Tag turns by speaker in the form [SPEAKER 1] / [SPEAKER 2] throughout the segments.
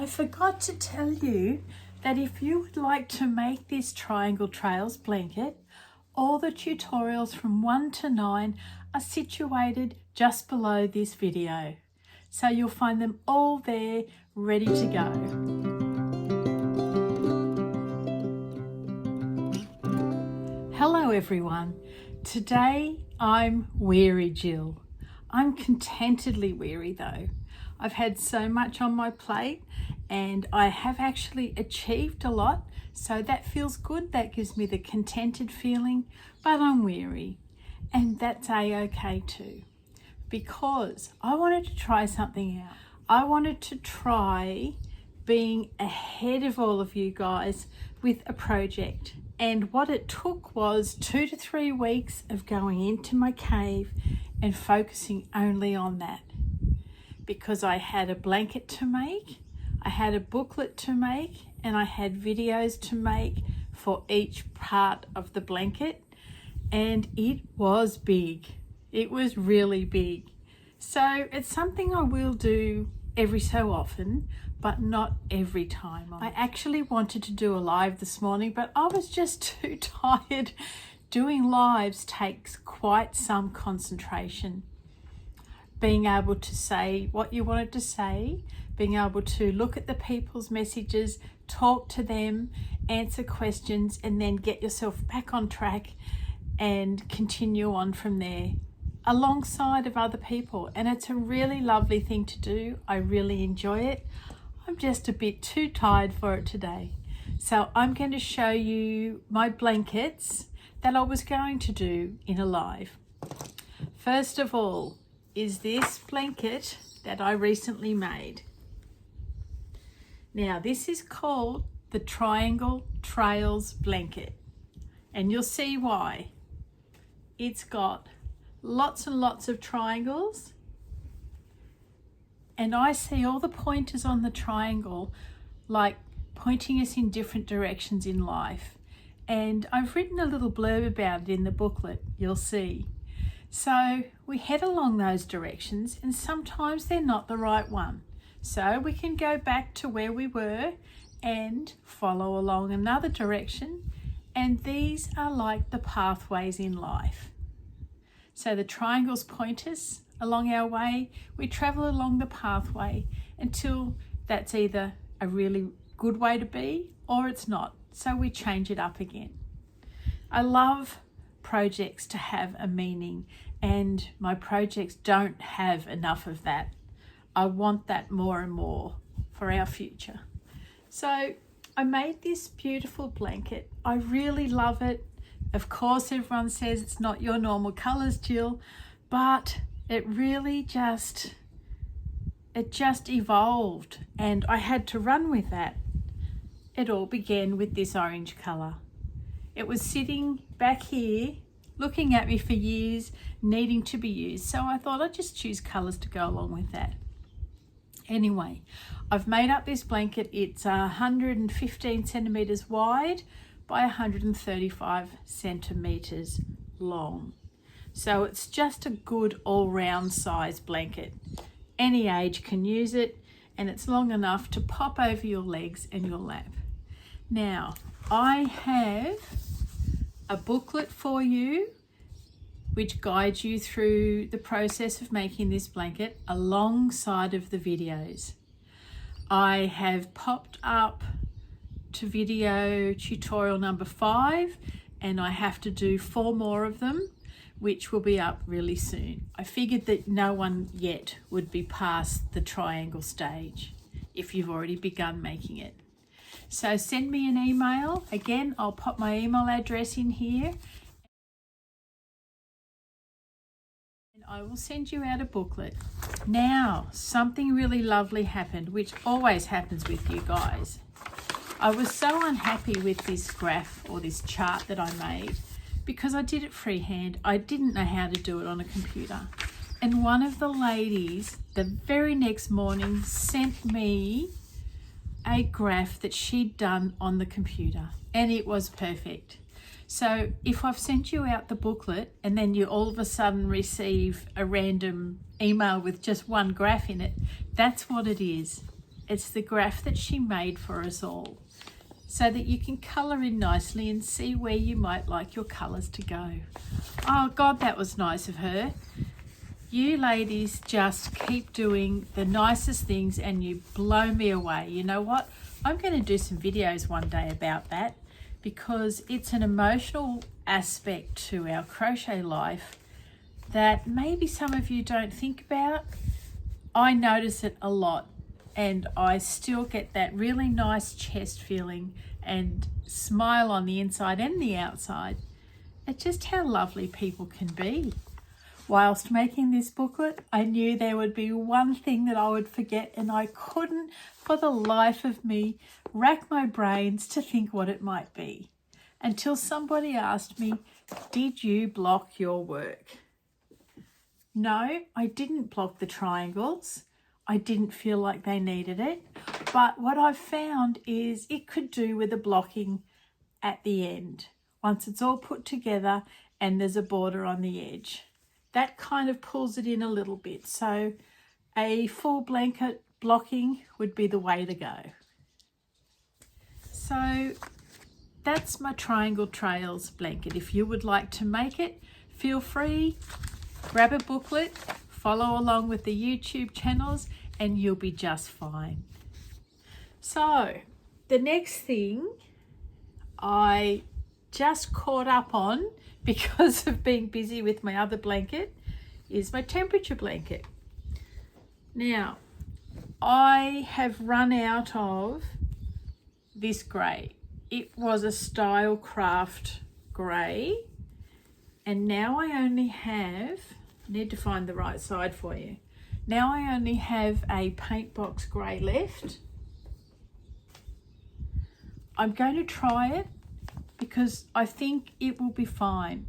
[SPEAKER 1] I forgot to tell you that if you would like to make this Triangle Trails blanket, all the tutorials from 1 to 9 are situated just below this video. So you'll find them all there ready to go. Hello everyone. Today I'm weary Jill. I'm contentedly weary though. I've had so much on my plate and I have actually achieved a lot, so that feels good. That gives me the contented feeling, but I'm weary, and that's a-okay too, because I wanted to try something out. I wanted to try being ahead of all of you guys with a project, and what it took was 2 to 3 weeks of going into my cave and focusing only on that, because I had a blanket to make, I had a booklet to make, and I had videos to make for each part of the blanket, and it was big. It was really big. So it's something I will do every so often, but not every time. I actually wanted to do a live this morning, but I was just too tired. Doing lives takes quite some concentration. Being able to say what you wanted to say, being able to look at the people's messages, talk to them, answer questions, and then get yourself back on track and continue on from there alongside of other people. And it's a really lovely thing to do. I really enjoy it. I'm just a bit too tired for it today. So I'm going to show you my blankets that I was going to do in a live. First of all is this blanket that I recently made. Now this is called the Triangle Trails blanket, and you'll see why. It's got lots and lots of triangles, and I see all the pointers on the triangle like pointing us in different directions in life, and I've written a little blurb about it in the booklet, you'll see. So we head along those directions, and sometimes they're not the right one. So we can go back to where we were and follow along another direction, and these are like the pathways in life. So the triangles point us along our way. We travel along the pathway until that's either a really good way to be or it's not. So we change it up again. I love projects to have a meaning, and my projects don't have enough of that. I want that more and more for our future. So I made this beautiful blanket. I really love it. Of course, everyone says it's not your normal colors, Jill, but it really just evolved, and I had to run with that. It all began with this orange color. It was sitting back here looking at me for years, needing to be used. So I thought I'd just choose colors to go along with that. Anyway, I've made up this blanket. It's 115 centimeters wide by 135 centimeters long. So it's just a good all-round size blanket. Any age can use it, and it's long enough to pop over your legs and your lap. Now, I have a booklet for you which guides you through the process of making this blanket alongside of the videos. I have popped up to video tutorial number 5, and I have to do 4 more of them, which will be up really soon. I figured that no one yet would be past the triangle stage if you've already begun making it. So send me an email. Again, I'll pop my email address in here, and I will send you out a booklet. Now, something really lovely happened, which always happens with you guys. I was so unhappy with this graph or this chart that I made because I did it freehand. I didn't know how to do it on a computer. And one of the ladies the very next morning sent me a graph that she'd done on the computer, and it was perfect. So if I've sent you out the booklet and then you all of a sudden receive a random email with just one graph in it, that's what it is. It's the graph that she made for us all, so that you can colour in nicely and see where you might like your colours to go. Oh God, that was nice of her. You ladies just keep doing the nicest things and you blow me away. You know what? I'm going to do some videos one day about that, because it's an emotional aspect to our crochet life that maybe some of you don't think about. I notice it a lot, and I still get that really nice chest feeling and smile on the inside and the outside at just how lovely people can be. Whilst making this booklet, I knew there would be one thing that I would forget, and I couldn't for the life of me rack my brains to think what it might be, until somebody asked me, did you block your work? No, I didn't block the triangles. I didn't feel like they needed it. But what I've found is it could do with a blocking at the end. Once it's all put together and there's a border on the edge, that kind of pulls it in a little bit. So a full blanket blocking would be the way to go. So that's my Triangle Trails blanket. If you would like to make it, feel free, grab a booklet, follow along with the YouTube channels, and you'll be just fine. So the next thing I just caught up on, because of being busy with my other blanket, is my temperature blanket. Now, I have run out of this grey. It was a Style Craft grey, and now I only have, I need to find the right side for you. Now I only have a paint box grey left. I'm going to try it because I think it will be fine.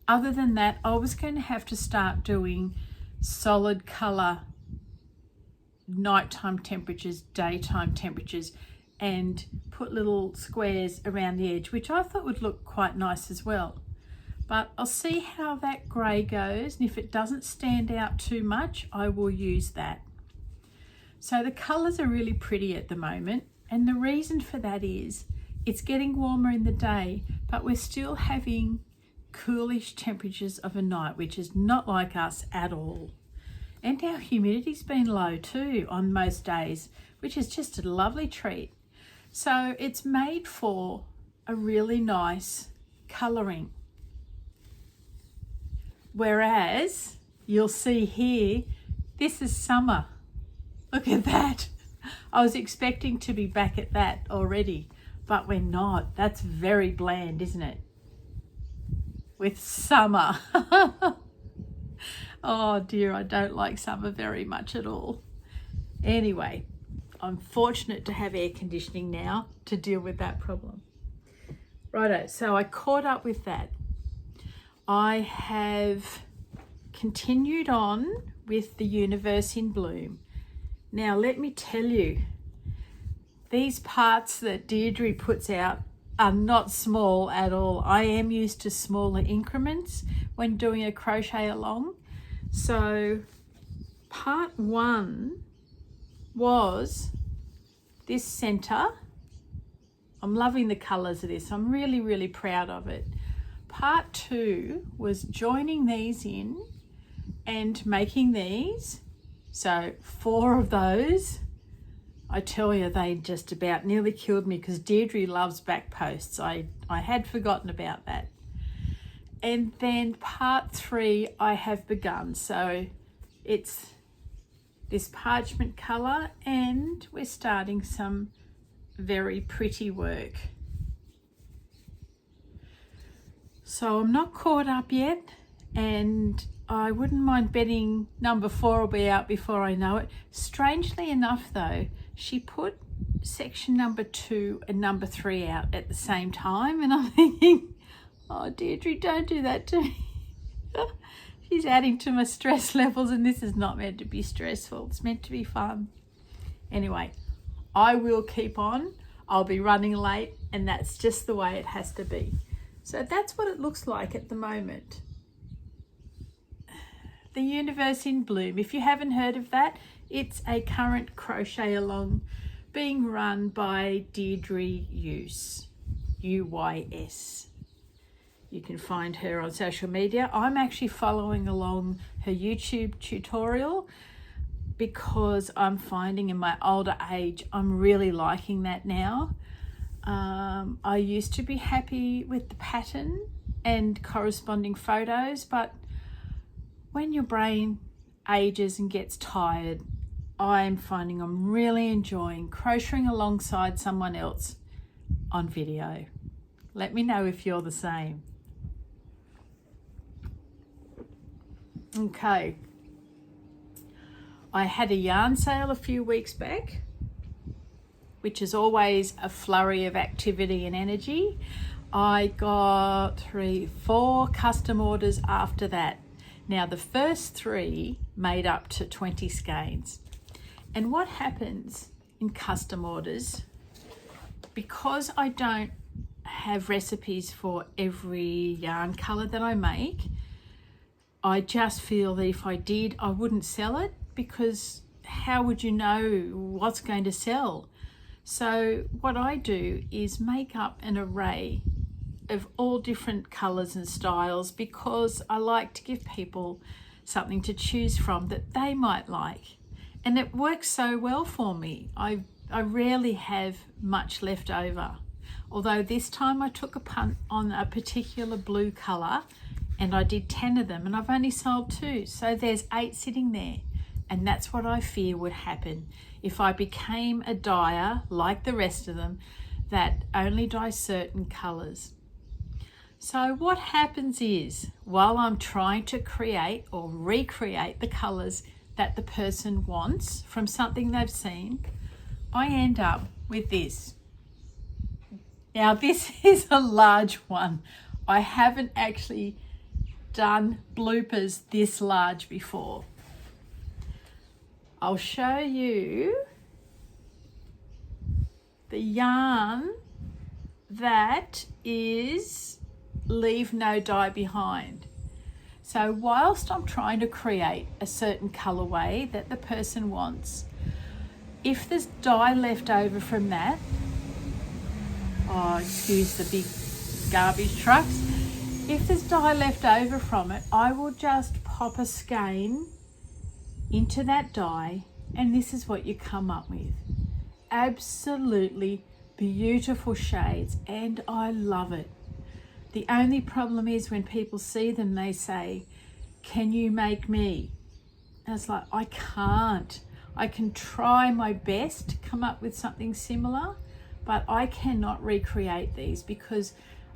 [SPEAKER 1] Other than that, I was going to have to start doing solid colour nighttime temperatures, daytime temperatures, and put little squares around the edge, which I thought would look quite nice as well. But I'll see how that grey goes, and if it doesn't stand out too much, I will use that. So the colours are really pretty at the moment, and the reason for that is it's getting warmer in the day, but we're still having coolish temperatures of a night, which is not like us at all. And our humidity's been low too on most days, which is just a lovely treat. So it's made for a really nice colouring. Whereas you'll see here, this is summer. Look at that. I was expecting to be back at that already, but we're not. That's very bland, isn't it? With summer. Oh dear, I don't like summer very much at all. Anyway, I'm fortunate to have air conditioning now to deal with that problem. Righto, so I caught up with that. I have continued on with the Universe in Bloom. Now let me tell you, these parts that Deirdre puts out are not small at all. I am used to smaller increments when doing a crochet along. So part one was this center. I'm loving the colors of this. I'm really, really proud of it. Part two was joining these in and making these. So 4 of those. I tell you, they just about nearly killed me because Deirdre loves back posts. I had forgotten about that. And then part 3 I have begun. So it's this parchment colour, and we're starting some very pretty work. So I'm not caught up yet, and I wouldn't mind betting number 4 will be out before I know it. Strangely enough though, she put section number 2 and number 3 out at the same time, and I'm thinking, oh Deirdre, don't do that to me. She's adding to my stress levels, and this is not meant to be stressful. It's meant to be fun. Anyway, I will keep on. I'll be running late, and that's just the way it has to be. So that's what it looks like at the moment. The Universe in Bloom. If you haven't heard of that, it's a current crochet along being run by Deirdre Uys, UYS. You can find her on social media. I'm actually following along her YouTube tutorial because I'm finding in my older age, I'm really liking that now. I used to be happy with the pattern and corresponding photos, but when your brain ages and gets tired, I'm finding I'm really enjoying crocheting alongside someone else on video. Let me know if you're the same. Okay, I had a yarn sale a few weeks back, which is always a flurry of activity and energy. I got 4 custom orders after that. Now the first 3 made up to 20 skeins. And what happens in custom orders, because I don't have recipes for every yarn colour that I make, I just feel that if I did, I wouldn't sell it, because how would you know what's going to sell? So what I do is make up an array of all different colours and styles, because I like to give people something to choose from that they might like. And it works so well for me. I rarely have much left over. Although this time I took a punt on a particular blue colour and I did 10 of them and I've only sold 2. So there's 8 sitting there. And that's what I fear would happen if I became a dyer like the rest of them that only dye certain colours. So what happens is, while I'm trying to create or recreate the colours that the person wants from something they've seen, I end up with this. Now this is a large one. I haven't actually done bloopers this large before. I'll show you the yarn that is Leave No Dye Behind. So whilst I'm trying to create a certain colourway that the person wants, if there's dye left over from that, oh, excuse the big garbage trucks, if there's dye left over from it, I will just pop a skein into that dye, and this is what you come up with. Absolutely beautiful shades, and I love it. The only problem is when people see them, they say, "Can you make me?" And it's like, I can't. I can try my best to come up with something similar, but I cannot recreate these, because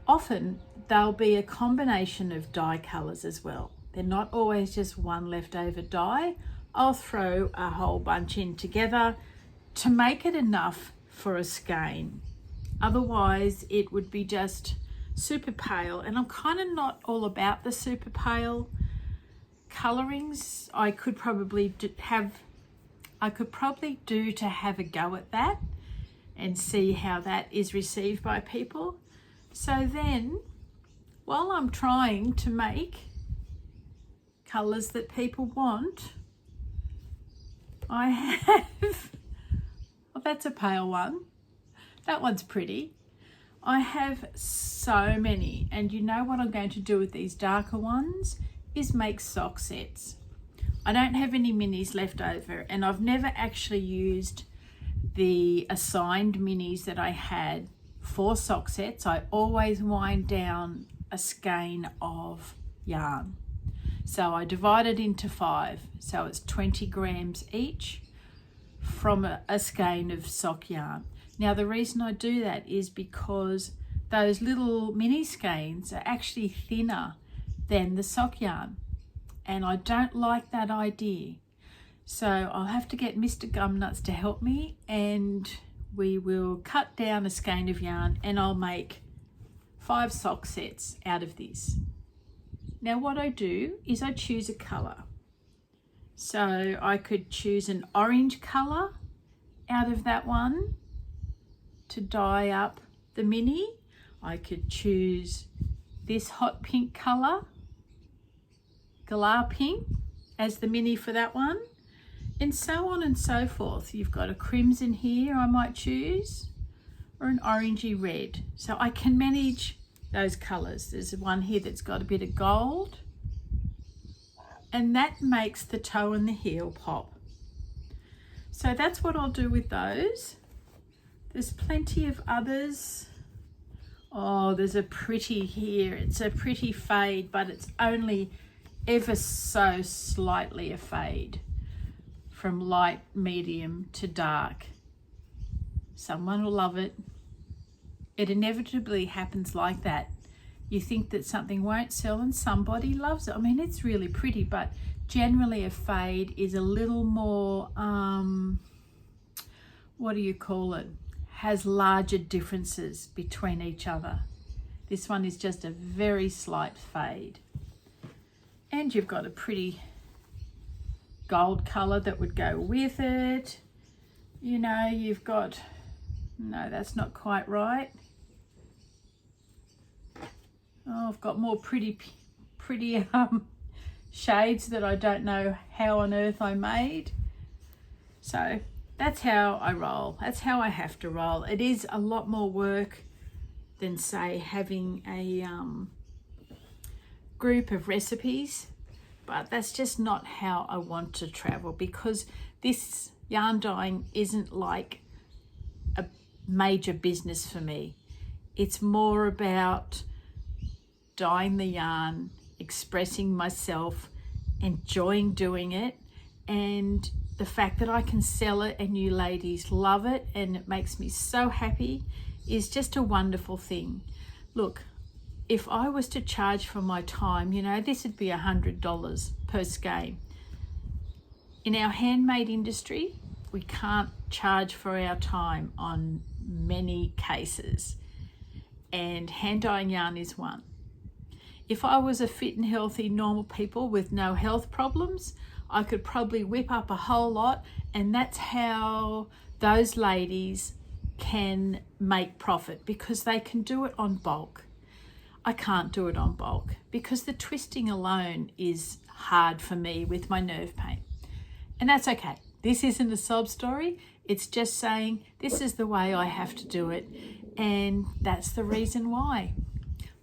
[SPEAKER 1] often they'll be a combination of dye colours as well. They're not always just one leftover dye. I'll throw a whole bunch in together to make it enough for a skein. Otherwise, it would be just super pale, and I'm kind of not all about the super pale colorings. I could probably do to have a go at that and see how that is received by people. So then, while I'm trying to make colors that people want, I have, well, that's a pale one. That one's pretty. I have so many, and you know what I'm going to do with these darker ones is make sock sets. I don't have any minis left over, and I've never actually used the assigned minis that I had for sock sets. I always wind down a skein of yarn. So I divide it into 5, so it's 20 grams each from a skein of sock yarn. Now the reason I do that is because those little mini skeins are actually thinner than the sock yarn, and I don't like that idea. So I'll have to get Mr. Gumnuts to help me, and we will cut down a skein of yarn, and I'll make 5 sock sets out of this. Now what I do is I choose a colour. So I could choose an orange colour out of that one to dye up the mini. I could choose this hot pink colour, galah pink, as the mini for that one, and so on and so forth. You've got a crimson here I might choose, or an orangey red. So I can manage those colours. There's one here that's got a bit of gold, and that makes the toe and the heel pop. So that's what I'll do with those. There's plenty of others. Oh, there's a pretty here. It's a pretty fade, but it's only ever so slightly a fade from light, medium to dark. Someone will love it. It inevitably happens like that. You think that something won't sell and somebody loves it. I mean, it's really pretty, but generally a fade is a little more, what do you call it? Has larger differences between each other. This one is just a very slight fade. And you've got a pretty gold colour that would go with it. You know, you've got, no, that's not quite right. Oh, I've got more pretty shades that I don't know how on earth I made. So that's how I roll. That's how I have to roll. It is a lot more work than, say, having a group of recipes, but that's just not how I want to travel, because this yarn dyeing isn't like a major business for me. It's more about dyeing the yarn, expressing myself, enjoying doing it, and the fact that I can sell it and you ladies love it and it makes me so happy is just a wonderful thing. Look, if I was to charge for my time, you know, this would be $100 per skein. In our handmade industry, we can't charge for our time on many cases, and hand dyeing yarn is one. If I was a fit and healthy normal people with no health problems, I could probably whip up a whole lot, and that's how those ladies can make profit, because they can do it on bulk. I can't do it on bulk because the twisting alone is hard for me with my nerve pain. And that's okay. This isn't a sob story. It's just saying this is the way I have to do it, and that's the reason why.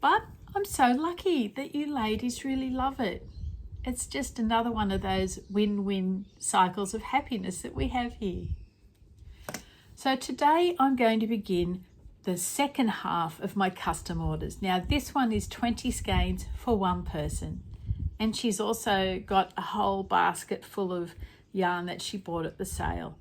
[SPEAKER 1] But I'm so lucky that you ladies really love it. It's just another one of those win-win cycles of happiness that we have here. So today I'm going to begin the second half of my custom orders. Now this one is 20 skeins for one person, and she's also got a whole basket full of yarn that she bought at the sale.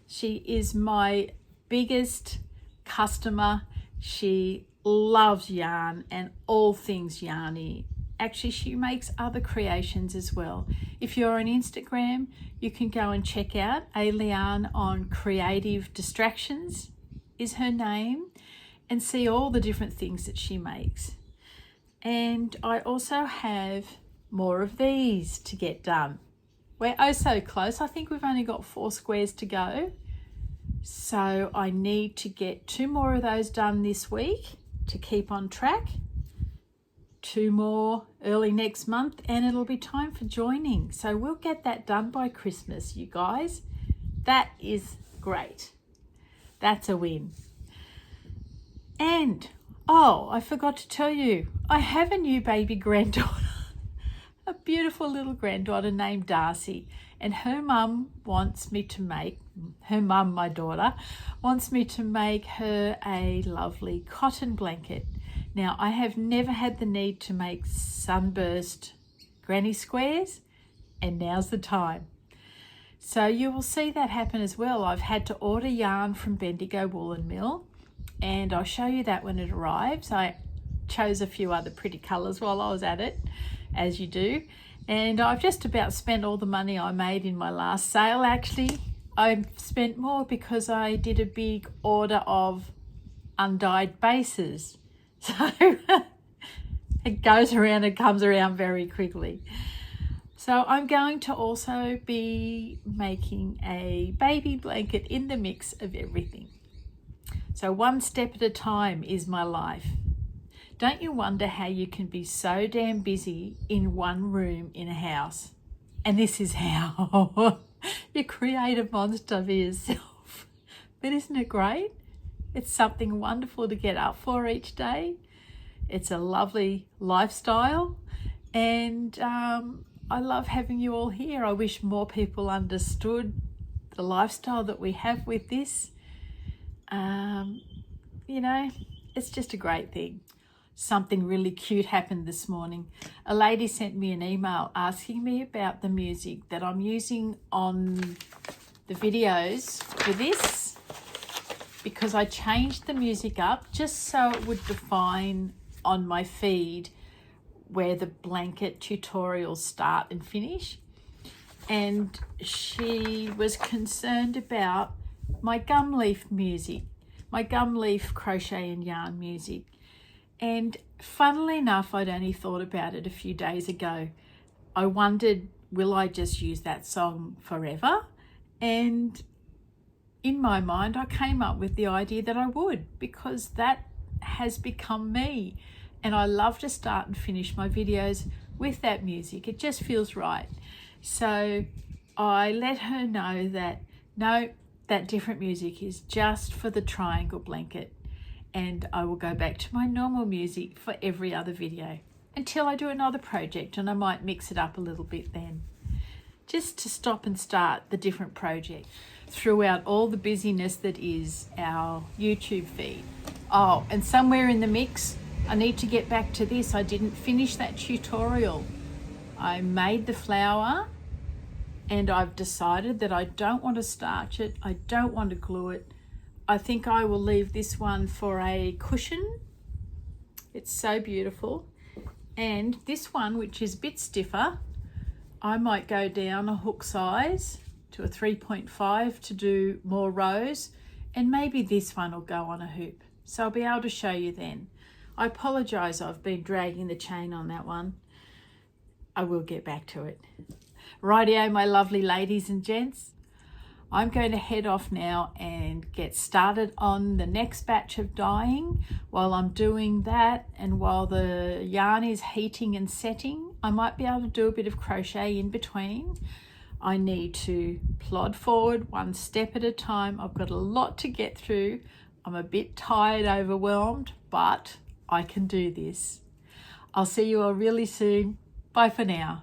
[SPEAKER 1] She is my biggest customer. She loves yarn and all things yarny. Actually, she makes other creations as well. If you're on Instagram, you can go and check out Aliane on Creative Distractions is her name, and see all the different things that she makes. And I also have more of these to get done. We're oh so close. I think we've only got 4 squares to go. So I need to get 2 more of those done this week to keep on track. 2 more early next month, and it'll be time for joining. So we'll get that done by Christmas, you guys. That is great. That's a win. And, oh, I forgot to tell you, I have a new baby granddaughter, a beautiful little granddaughter named Darcy, and her mum wants me to make, my daughter, wants me to make her a lovely cotton blanket. Now, I have never had the need to make sunburst granny squares, and now's the time. So you will see that happen as well. I've had to order yarn from Bendigo Woolen Mill, and I'll show you that when it arrives. I chose a few other pretty colours while I was at it, as you do. And I've just about spent all the money I made in my last sale. Actually, I've spent more because I did a big order of undyed bases. So it goes around and comes around very quickly. So I'm going to also be making a baby blanket in the mix of everything. So one step at a time is my life. Don't you wonder how you can be so damn busy in one room in a house? And this is how you create a monster for yourself. But isn't it great? It's something wonderful to get up for each day. It's a lovely lifestyle, and I love having you all here. I wish more people understood the lifestyle that we have with this. You know, it's just a great thing. Something really cute happened this morning. A lady sent me an email asking me about the music that I'm using on the videos for this, because I changed the music up just so it would define on my feed where the blanket tutorials start and finish. And she was concerned about my gum leaf music, my gum leaf crochet and yarn music. And funnily enough, I'd only thought about it a few days ago. I wondered, will I just use that song forever? And in my mind, I came up with the idea that I would, because that has become me. And I love to start and finish my videos with that music. It just feels right. So I let her know that, no, that different music is just for the triangle blanket. And I will go back to my normal music for every other video until I do another project, and I might mix it up a little bit then. Just to stop and start the different project throughout all the busyness that is our YouTube feed. Oh, and somewhere in the mix, I need to get back to this. I didn't finish that tutorial. I made the flower, and I've decided that I don't want to starch it. I don't want to glue it. I think I will leave this one for a cushion. It's so beautiful. And this one, which is a bit stiffer, I might go down a hook size to a 3.5 to do more rows, and maybe this one will go on a hoop. So I'll be able to show you then. I apologise, I've been dragging the chain on that one. I will get back to it. Rightio, my lovely ladies and gents. I'm going to head off now and get started on the next batch of dyeing. While I'm doing that, and while the yarn is heating and setting, I might be able to do a bit of crochet in between. I need to plod forward one step at a time. I've got a lot to get through. I'm a bit tired, overwhelmed, but I can do this. I'll see you all really soon. Bye for now.